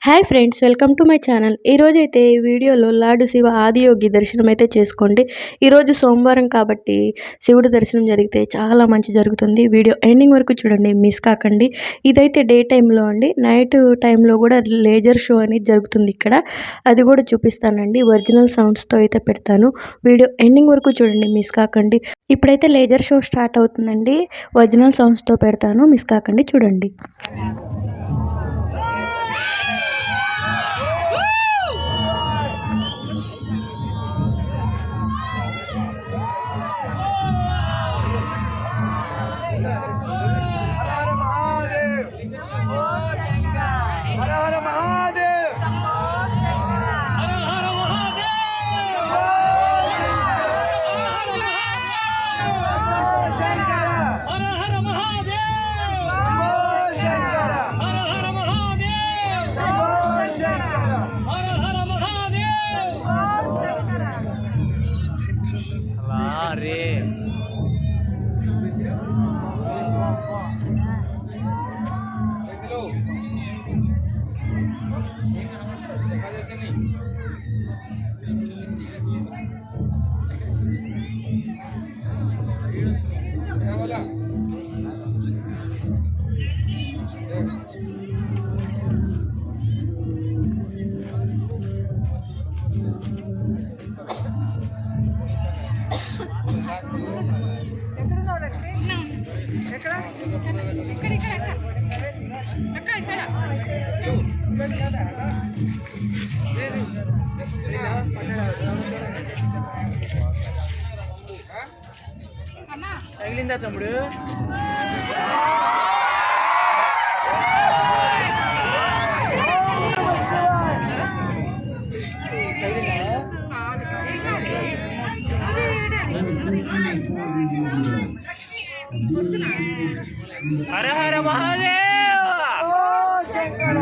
Hi friends, welcome to my channel. ఈరోజైతే ఈ వీడియోలో లార్డ్ శివ ఆదియోగి దర్శనం అయితే చేసుకోండి. ఈరోజు సోమవారం కాబట్టి శివుడి దర్శనం జరిగితే చాలా మంచి జరుగుతుంది. వీడియో ఎండింగ్ వరకు చూడండి, మిస్ కాకండి. ఇదైతే డే టైంలో అండి, నైట్ టైంలో కూడా లేజర్ షో అనేది జరుగుతుంది ఇక్కడ. అది కూడా చూపిస్తానండి, ఒరిజినల్ సౌండ్స్తో అయితే పెడతాను. వీడియో ఎండింగ్ వరకు చూడండి, మిస్ కాకండి. ఇప్పుడైతే లేజర్ షో స్టార్ట్ అవుతుందండి, ఒరిజినల్ సౌండ్స్తో పెడతాను, మిస్ కాకండి, చూడండి. తగిలిందా తమ్ముడు? హర హర మహాదేవ శంకర.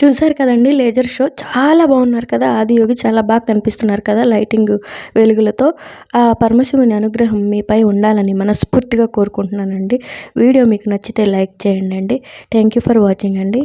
చూసారు కదండి, లేజర్ షో చాలా బాగున్నారు కదా. ఆదియోగి చాలా బాగా కనిపిస్తున్నారు కదా లైటింగ్ వెలుగులతో. ఆ పరమశివుని అనుగ్రహం మీపై ఉండాలని మనస్ఫూర్తిగా కోరుకుంటున్నానండి. వీడియో మీకు నచ్చితే లైక్ చేయండి అండి. థ్యాంక్ యూ ఫర్ వాచింగ్ అండి.